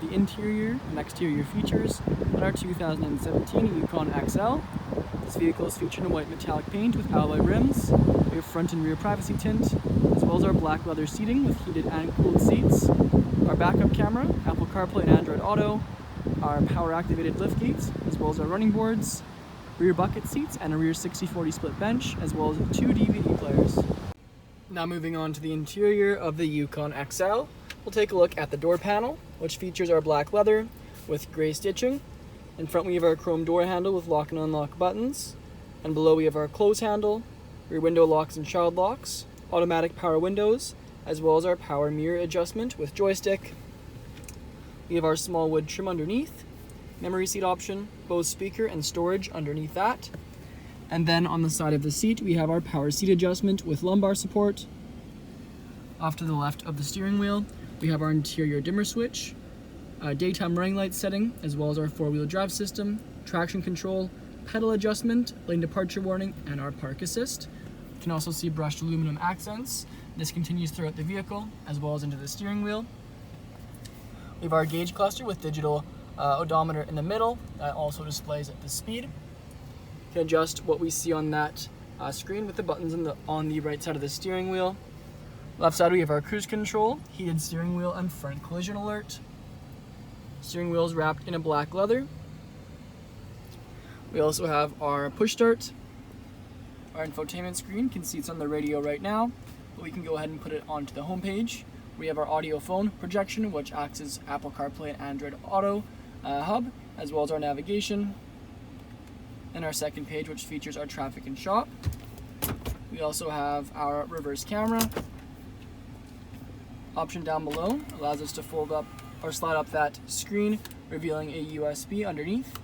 of the interior and exterior features on our 2017 Yukon XL. This vehicle is featured in white metallic paint with alloy rims. We have front and rear privacy tint, as well as our black leather seating with heated and cooled seats, our backup camera, Apple CarPlay and Android Auto, our power activated lift gates, as well as our running boards, rear bucket seats and a rear 60/40 split bench, as well as 2 DVD players. Now moving on to the interior of the Yukon XL, we'll take a look at the door panel, which features our black leather with gray stitching. In front we have our chrome door handle with lock and unlock buttons, and below we have our close handle, rear window locks and child locks, automatic power windows, as well as our power mirror adjustment with joystick. We have our small wood trim underneath, memory seat option, Bose speaker and storage underneath that. And then on the side of the seat, we have our power seat adjustment with lumbar support. Off to the left of the steering wheel, we have our interior dimmer switch, daytime running light setting, as well as our 4-wheel drive system, traction control, pedal adjustment, lane departure warning, and our park assist. You can also see brushed aluminum accents. This continues throughout the vehicle, as well as into the steering wheel. We have our gauge cluster with digital odometer in the middle that also displays the speed. You can adjust what we see on that screen with the buttons on the right side of the steering wheel. Left side we have our cruise control, heated steering wheel, and front collision alert. Steering wheel is wrapped in a black leather. We also have our push start. Our infotainment screen can see it's on the radio right now, but we can go ahead and put it onto the home page. We have our audio phone projection, which acts as Apple CarPlay and Android Auto hub, as well as our navigation. And our second page, which features our traffic and shop. We also have our reverse camera. Option down below allows us to fold up or slide up that screen, revealing a USB underneath,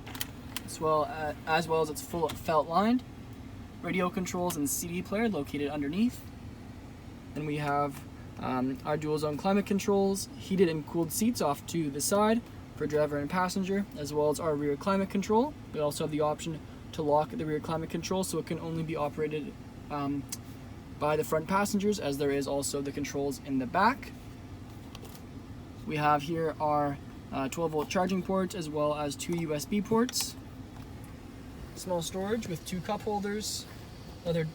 as well as its full felt lined. Radio controls and CD player located underneath. And we have our dual zone climate controls, heated and cooled seats off to the side for driver and passenger, as well as our rear climate control. We also have the option to lock the rear climate control so it can only be operated by the front passengers, as there is also the controls in the back. We have here our 12-volt charging port, as well as 2 USB ports. Small storage with 2 cup holders, wood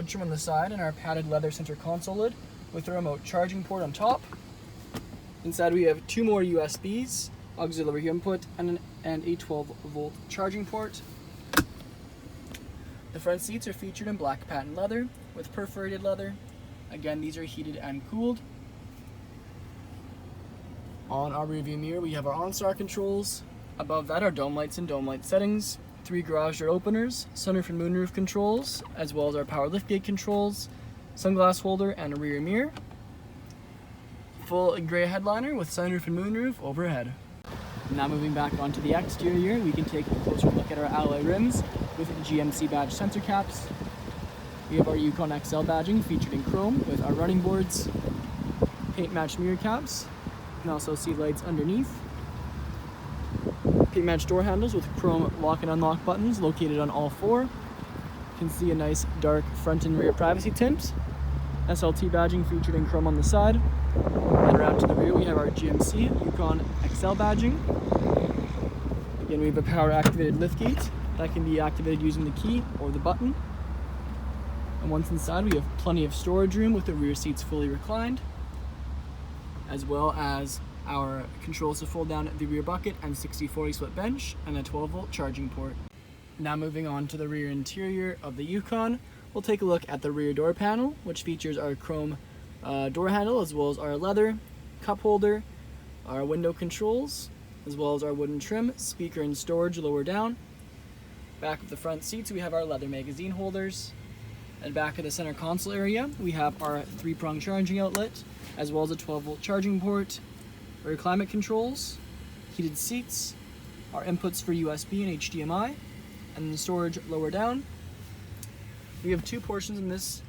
trim on the side, and our padded leather center console lid with a remote charging port on top. Inside we have 2 more USBs, auxiliary input, and a 12-volt charging port. The front seats are featured in black patent leather with perforated leather. Again, these are heated and cooled. On our rearview mirror, we have our OnStar controls. Above that are dome lights and dome light settings, 3 garage door openers, sunroof and moonroof controls, as well as our power liftgate controls, sunglass holder, and a rear mirror. Full gray headliner with sunroof and moonroof overhead. Now moving back onto the exterior, we can take a closer look at our alloy rims with GMC badge sensor caps. We have our Yukon XL badging featured in chrome with our running boards, paint matched mirror caps. You can also see lights underneath. Paint matched door handles with chrome lock and unlock buttons located on all 4. You can see a nice dark front and rear privacy tint. SLT badging featured in chrome on the side. And around to the rear we have our GMC Yukon XL badging. Again, we have a power activated liftgate that can be activated using the key or the button. And once inside, we have plenty of storage room with the rear seats fully reclined, as well as our controls to fold down the rear bucket and 60/40 split bench, and a 12-volt charging port. Now moving on to the rear interior of the Yukon, we'll take a look at the rear door panel, which features our chrome door handle, as well as our leather cup holder, our window controls, as well as our wooden trim, speaker and storage lower down. Back of the front seats, we have our leather magazine holders. And back of the center console area, we have our 3-prong charging outlet, as well as a 12-volt charging port, rear climate controls, heated seats, our inputs for USB and HDMI, and the storage lower down. We have 2 portions in this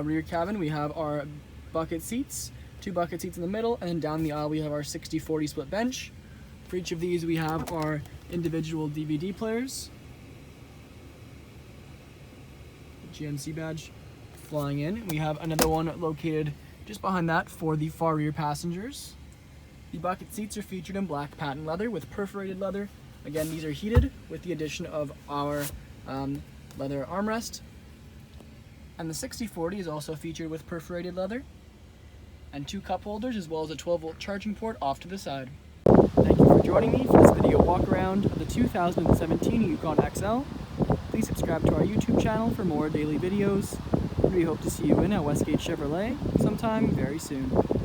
rear cabin. We have our bucket seats, 2 bucket seats in the middle, and then down the aisle we have our 60/40 split bench. For each of these we have our individual DVD players. GMC badge flying in. We have another one located just behind that for the far rear passengers. The bucket seats are featured in black patent leather with perforated leather. Again, these are heated with the addition of our leather armrest. And the 6040 is also featured with perforated leather and 2 cup holders, as well as a 12-volt charging port off to the side. Thank you for joining me for this video walk around of the 2017 Yukon XL. Please subscribe to our YouTube channel for more daily videos. We hope to see you in at Westgate Chevrolet sometime very soon.